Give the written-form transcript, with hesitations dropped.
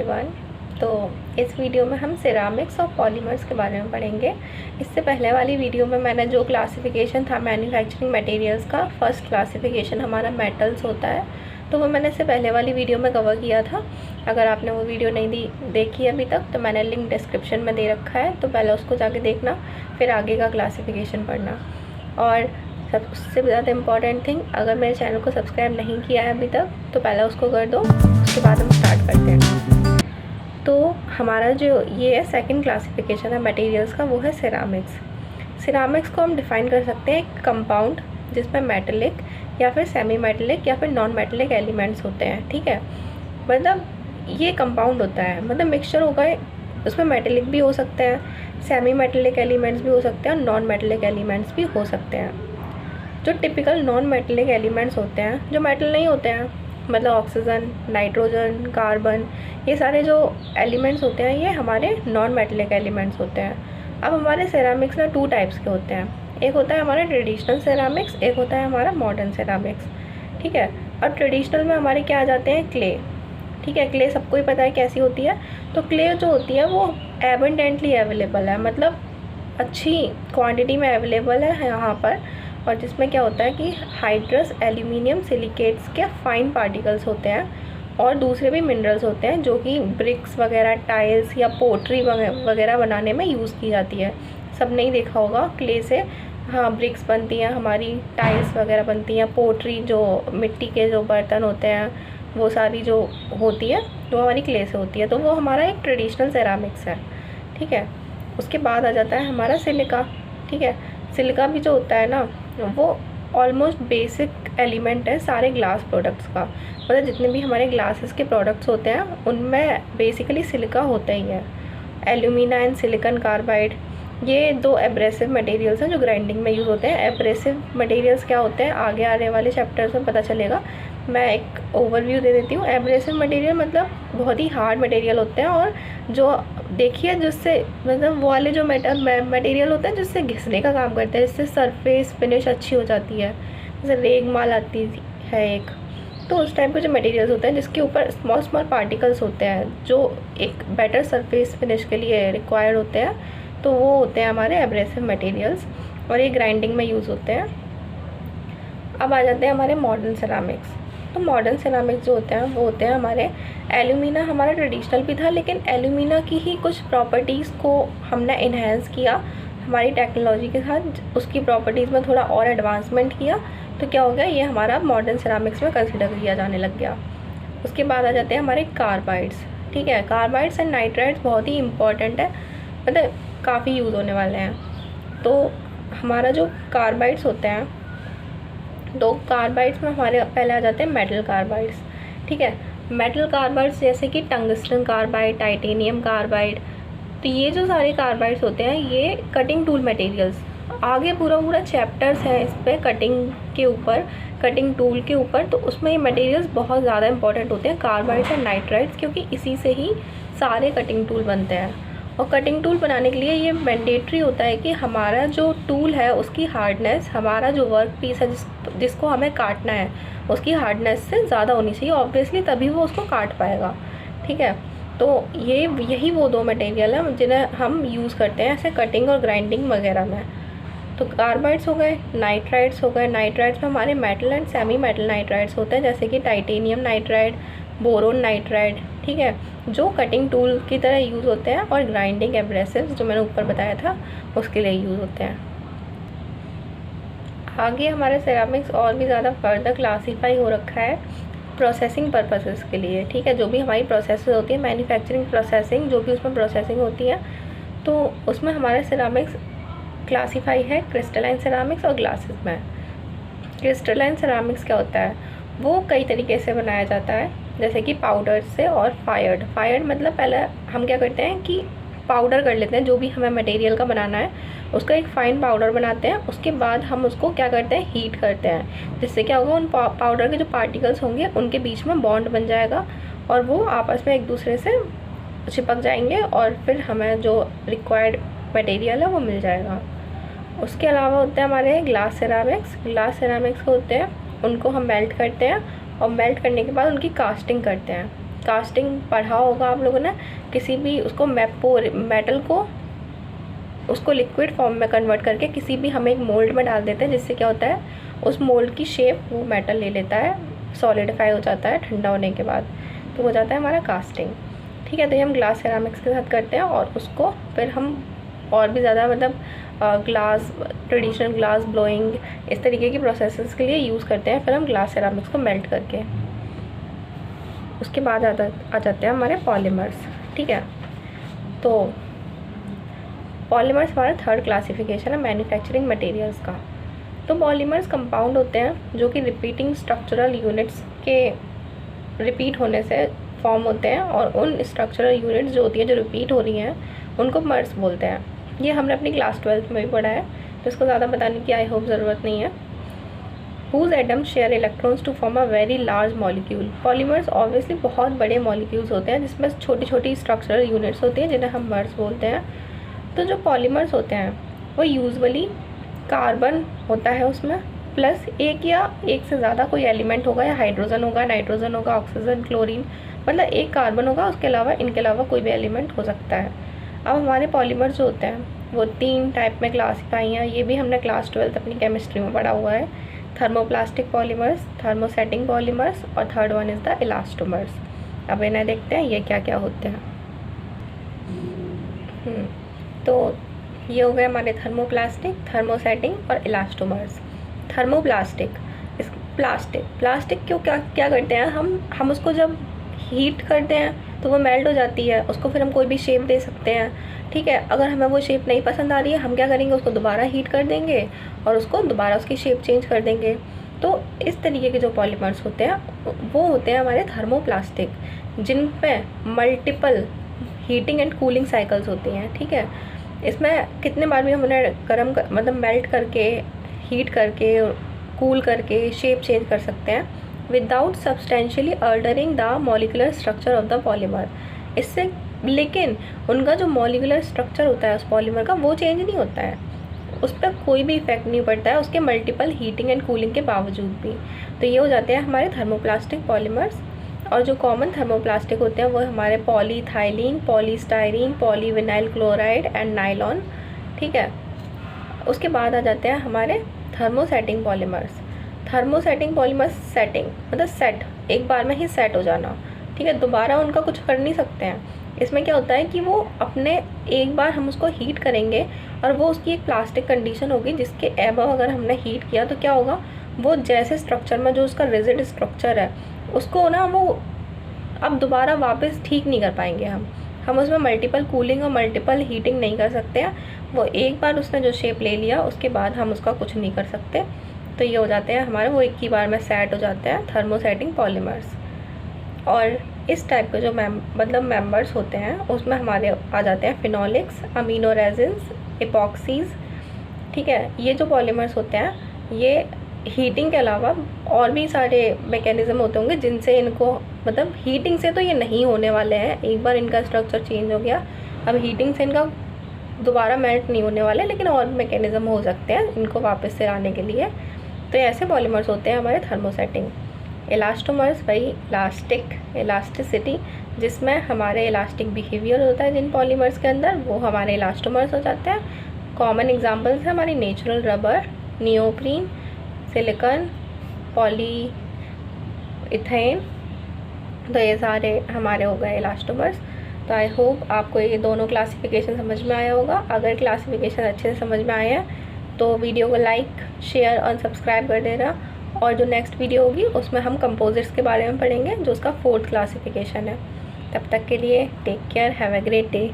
Everyone. तो इस video में हम सिरामिक्स और पॉलीमर्स के बारे में पढ़ेंगे। इससे पहले वाली वीडियो में मैंने जो क्लासिफिकेशन था मैन्युफैक्चरिंग मटेरियल्स का, फर्स्ट क्लासिफिकेशन हमारा मेटल्स होता है, तो वो मैंने इससे पहले वाली वीडियो में कवर किया था। अगर आपने वो वीडियो नहीं देखी अभी तक तो मैंने लिंक डिस्क्रिप्शन में दे रखा है, तो पहले उसको जाके देखना, फिर आगे का क्लासिफिकेशन पढ़ना। और सबसे ज़्यादा इम्पॉर्टेंट थिंग, अगर मेरे चैनल को सब्सक्राइब नहीं किया है अभी तक तो पहले उसको कर दो, उसके बाद हम स्टार्ट करते हैं। तो हमारा जो ये है सेकंड क्लासिफिकेशन है मटेरियल्स का, वो है सिरामिक्स। सिरामिक्स को हम डिफ़ाइन कर सकते हैं एक कंपाउंड जिसमें मेटेलिक या फिर सेमी मेटेलिक या फिर नॉन मेटेलिक एलिमेंट्स होते हैं। ठीक है, मतलब ये कंपाउंड होता है, मतलब मिक्सचर होगा, उसमें मेटेलिक भी हो सकते हैं, सेमी मेटेलिक एलिमेंट्स भी हो सकते हैं और नॉन मेटेलिक एलिमेंट्स भी हो सकते हैं। जो टिपिकल नॉन मेटेलिक एलिमेंट्स होते हैं, जो मेटल नहीं होते हैं, मतलब ऑक्सीजन, नाइट्रोजन, कार्बन, ये सारे जो एलिमेंट्स होते हैं ये हमारे नॉन मेटेलिक एलिमेंट्स होते हैं। अब हमारे सेरामिक्स ना 2 टाइप्स के होते हैं, एक होता है हमारा ट्रेडिशनल सेरामिक्स, एक होता है हमारा मॉडर्न सेरामिक्स। ठीक है, और ट्रेडिशनल में हमारे क्या आ जाते हैं, क्ले। ठीक है, क्ले सबको ही पता है कैसी होती है। तो क्ले जो होती है वो एबंडेंटली अवेलेबल है, मतलब अच्छी क्वांटिटी में अवेलेबल है यहाँ पर, और जिसमें क्या होता है कि हाइड्रस एल्यूमिनियम सिलिकेट्स के फाइन पार्टिकल्स होते हैं और दूसरे भी मिनरल्स होते हैं जो कि ब्रिक्स वगैरह, टाइल्स या पोट्री वगैरह बनाने में यूज़ की जाती है। सब नहीं देखा होगा, क्ले से हाँ ब्रिक्स बनती हैं, हमारी टाइल्स वगैरह बनती हैं, पोट्री जो मिट्टी के जो बर्तन होते हैं वो सारी जो होती है वो हमारी क्ले से होती है। तो वो हमारा एक ट्रेडिशनल सेरामिक्स है। ठीक है, उसके बाद आ जाता है हमारा सिलिका। ठीक है, सिलिका भी जो होता है ना वो ऑलमोस्ट बेसिक एलिमेंट है सारे ग्लास प्रोडक्ट्स का, मतलब जितने भी हमारे ग्लासेस के प्रोडक्ट्स होते हैं उनमें बेसिकली सिलिका होता ही है। एल्यूमिना एंड सिलिकॉन कार्बाइड, ये 2 एब्रेसिव मटेरियल्स हैं जो ग्राइंडिंग में यूज़ होते हैं। एब्रेसिव मटेरियल्स क्या होते हैं आगे आने वाले चैप्टर्स में पता चलेगा, मैं एक ओवरव्यू दे देती हूँ। एब्रेसिव मटेरियल मतलब बहुत ही हार्ड मटेरियल होते हैं, और जो देखिए जिससे मतलब वो वाले जो मटेरियल होते हैं जिससे घिसने का काम करते हैं, जिससे सरफेस फिनिश अच्छी हो जाती है, जैसे रेगमाल आती है एक, तो उस टाइप के जो मटेरियल्स होते हैं जिसके ऊपर स्मॉल स्मॉल पार्टिकल्स होते हैं जो एक बेटर सरफेस फिनिश के लिए रिक्वायर्ड होते हैं, तो वो होते हैं हमारे एब्रेसिव मटेरियल्स, और ये ग्राइंडिंग में यूज़ होते हैं। अब आ जाते हैं हमारे मॉडर्न सेरामिक्स। तो मॉडर्न सेरामिक्स जो होते हैं वो होते हैं हमारे, एल्यूमिना हमारा ट्रेडिशनल भी था, लेकिन एल्यूमिना की ही कुछ प्रॉपर्टीज़ को हमने इन्हेंस किया हमारी टेक्नोलॉजी के साथ, उसकी प्रॉपर्टीज़ में थोड़ा और एडवांसमेंट किया, तो क्या हो गया, ये हमारा मॉडर्न सेरामिक्स में कंसिडर किया जाने लग गया। उसके बाद आ जाते हैं हमारे कार्बाइड्स। ठीक है, कार्बाइड्स एंड नाइट्राइड्स बहुत ही इंपॉर्टेंट है, मतलब काफ़ी यूज़ होने वाले हैं। तो हमारा जो कार्बाइड्स होते हैं, तो कार्बाइड्स में हमारे पहले आ जाते हैं मेटल कार्बाइड्स। ठीक है, मेटल कार्बाइड्स जैसे कि टंगस्टन कार्बाइड, टाइटेनियम कार्बाइड, तो ये जो सारे कार्बाइड्स होते हैं ये कटिंग टूल मटेरियल्स, आगे पूरा चैप्टर्स है इस पर कटिंग के ऊपर, कटिंग टूल के ऊपर, तो उसमें ये मटेरियल्स बहुत ज़्यादा इंपॉर्टेंट होते हैं, कार्बाइड्स एंड नाइट्राइड्स, क्योंकि इसी से ही सारे कटिंग टूल बनते हैं। और कटिंग टूल बनाने के लिए ये मैंडेटरी होता है कि हमारा जो टूल है उसकी हार्डनेस, हमारा जो वर्क पीस है जिसको हमें काटना है उसकी हार्डनेस से ज़्यादा होनी चाहिए, ऑब्वियसली तभी वो उसको काट पाएगा। ठीक है, तो यही वो 2 मटेरियल हैं जिन्हें हम यूज़ करते हैं ऐसे कटिंग और ग्राइंडिंग वगैरह में। तो कार्बाइड्स हो गए, नाइट्राइड्स हो गए, नाइट्राइड्स में हमारे metal and semi metal nitrides होते हैं, जैसे कि टाइटेनियम नाइट्राइड, बोरोन नाइट्राइड। ठीक है, जो कटिंग टूल की तरह यूज़ होते हैं, और ग्राइंडिंग एब्रेसिव्स जो मैंने ऊपर बताया था उसके लिए यूज़ होते हैं। आगे हमारे सेरामिक्स और भी ज़्यादा फर्दर क्लासीफाई हो रखा है प्रोसेसिंग पर्पसेस के लिए। ठीक है, जो भी हमारी प्रोसेसेस होती है, मैन्युफैक्चरिंग प्रोसेसिंग, जो भी उसमें प्रोसेसिंग होती है, तो उसमें हमारे सेरामिक्स क्लासीफाई है क्रिस्टलाइन सेरामिक्स और ग्लासेस में। क्रिस्टलाइन सेरामिक्स क्या होता है, वो कई तरीके से बनाया जाता है, जैसे कि पाउडर से और फायर्ड मतलब पहले हम क्या करते हैं कि पाउडर कर लेते हैं, जो भी हमें मटेरियल का बनाना है उसका एक फ़ाइन पाउडर बनाते हैं, उसके बाद हम उसको क्या करते हैं, हीट करते हैं, जिससे क्या होगा, उन पाउडर के जो पार्टिकल्स होंगे उनके बीच में बॉन्ड बन जाएगा और वो आपस में एक दूसरे से चिपक जाएंगे, और फिर हमें जो रिक्वायर्ड मटेरियल है वो मिल जाएगा। उसके अलावा होते हैं हमारे ग्लास सेरामिक्स होते हैं, उनको हम मेल्ट करते हैं, और मेल्ट करने के बाद उनकी कास्टिंग करते हैं। कास्टिंग पढ़ा होगा आप लोगों ने, किसी भी उसको मेटल को उसको लिक्विड फॉर्म में कन्वर्ट करके किसी भी हम एक मोल्ड में डाल देते हैं, जिससे क्या होता है उस मोल्ड की शेप वो मेटल ले लेता है, सॉलिडिफाई हो जाता है ठंडा होने के बाद, तो हो जाता है हमारा कास्टिंग। ठीक है, तो ये हम ग्लास सेरामिक्स के साथ करते हैं और उसको फिर हम और भी ज़्यादा मतलब ग्लास, ट्रेडिशनल ग्लास ब्लोइंग, इस तरीके की प्रोसेसेस के लिए यूज़ करते हैं। फिर हम ग्लास सेरामिक्स को मेल्ट करके उसके बाद आ जाते हैं हमारे पॉलीमर्स। ठीक है, तो पॉलीमर्स हमारा थर्ड क्लासिफिकेशन है मैन्युफैक्चरिंग मटेरियल्स का। तो पॉलीमर्स कंपाउंड होते हैं जो कि रिपीटिंग स्ट्रक्चरल यूनिट्स के रिपीट होने से फॉर्म होते हैं, और उन स्ट्रक्चरल यूनिट्स जो होती हैं जो रिपीट हो रही हैं उनको मर्स बोलते हैं। ये हमने अपनी क्लास 12th में भी पढ़ा है, तो इसको ज़्यादा बताने की आई होप ज़रूरत नहीं है। whose atoms share electrons to form a very large molecule। Polymers obviously बहुत बड़े मॉलिक्यूल्स होते हैं जिसमें छोटी छोटी स्ट्रक्चरल यूनिट्स होती हैं जिन्हें हम मर्स बोलते हैं। तो जो पॉलीमर्स होते हैं वो यूजुअली कार्बन होता है उसमें, प्लस एक या एक से ज़्यादा कोई एलिमेंट होगा, या हाइड्रोजन होगा, नाइट्रोजन होगा, ऑक्सीजन, क्लोरीन, मतलब एक कार्बन होगा, उसके अलावा इनके अलावा कोई भी एलिमेंट हो सकता है। अब हमारे पॉलीमर्स जो होते हैं वो 3 टाइप में क्लासीफाई हैं, ये भी हमने क्लास 12 अपनी केमिस्ट्री में पढ़ा हुआ है। थर्मोप्लास्टिक पॉलीमर्स, थर्मोसेटिंग पॉलीमर्स, और third one is the elastomers. अब इन्हें देखते हैं ये क्या क्या होते हैं। तो ये हो गए हमारे थर्मोप्लास्टिक, थर्मोसेटिंग और इलास्टोमर्स। थर्मोप्लास्टिक, इस प्लास्टिक क्यों क्या करते हैं हम उसको जब हीट करते हैं तो वो मेल्ट हो जाती है, उसको फिर हम कोई भी शेप दे सकते हैं। ठीक है, अगर हमें वो शेप नहीं पसंद आ रही है हम क्या करेंगे, उसको दोबारा हीट कर देंगे और उसको दोबारा उसकी शेप चेंज कर देंगे। तो इस तरीके के जो पॉलीमर्स होते हैं वो होते हैं हमारे थर्मोप्लास्टिक, जिन पे multiple heating and cooling cycles होती हैं। ठीक है, इसमें कितने बार भी हम उन्हें मतलब मेल्ट करके, हीट करके, कूल करके शेप चेंज कर सकते हैं without substantially altering the molecular structure of the polymer. इससे लेकिन उनका जो मॉलिकुलर स्ट्रक्चर होता है उस पॉलीमर का वो चेंज नहीं होता है, उस पर कोई भी इफेक्ट नहीं पड़ता है उसके मल्टीपल हीटिंग एंड कूलिंग के बावजूद भी। तो ये हो जाते हैं हमारे थर्मोप्लास्टिक पॉलीमर्स। और जो कॉमन थर्मोप्लास्टिक होते हैं वो हमारे polyethylene, polystyrene, polyvinyl chloride and nylon. ठीक है, उसके बाद आ जाते हैं हमारे thermosetting polymers. Thermosetting polymers setting मतलब सेट, एक बार में ही सेट हो जाना। ठीक है, दोबारा उनका कुछ कर नहीं सकते हैं। इसमें क्या होता है कि वो अपने एक बार हम उसको हीट करेंगे और वो उसकी एक प्लास्टिक कंडीशन होगी जिसके एबव अगर हमने हीट किया तो क्या होगा, वो जैसे स्ट्रक्चर में जो उसका रिजिड स्ट्रक्चर है उसको ना वो अब दोबारा वापस ठीक नहीं कर पाएंगे हम उसमें मल्टीपल कूलिंग और मल्टीपल हीटिंग नहीं कर सकते हैं। वो एक बार उसने जो शेप ले लिया उसके बाद हम उसका कुछ नहीं कर सकते। तो ये हो जाते हैं हमारे, वो एक ही बार में सेट हो जाते हैं थर्मोसेटिंग पॉलीमर्स। और इस टाइप के जो मेंबर्स होते हैं उसमें हमारे आ जाते हैं फिनोलिक्स, अमीनो रेजिन्स, इपॉक्सीज। ठीक है, ये जो पॉलीमर्स होते हैं ये हीटिंग के अलावा और भी सारे मैकेनिज़्म होते होंगे जिनसे इनको मतलब हीटिंग से तो ये नहीं होने वाले हैं, एक बार इनका स्ट्रक्चर चेंज हो गया अब हीटिंग से इनका दोबारा मेल्ट नहीं होने वाले, लेकिन और भी मैकेनिज़्म हो सकते हैं इनको वापस से आने के लिए। तो ऐसे पॉलीमर्स होते हैं हमारे थर्मोसेटिंग। इलास्टोमर्स भाई इलास्टिसिटी, जिसमें हमारे इलास्टिक बिहेवियर होता है जिन पॉलीमर्स के अंदर, वो हमारे इलास्टोमर्स हो जाते हैं। कॉमन एग्जांपल्स हैं हमारी natural rubber, neoprene, silicon, poly ethane. तो ये सारे हमारे हो गए इलास्टोमर्स। तो आई होप आपको ये दोनों क्लासिफिकेशन समझ में आया होगा। अगर क्लासिफिकेशन अच्छे से समझ में आए हैं तो वीडियो को लाइक, शेयर और सब्सक्राइब कर देना। और जो नेक्स्ट वीडियो होगी उसमें हम कंपोजिट्स के बारे में पढ़ेंगे जो उसका 4th क्लासिफिकेशन है। तब तक के लिए take care, have a great day.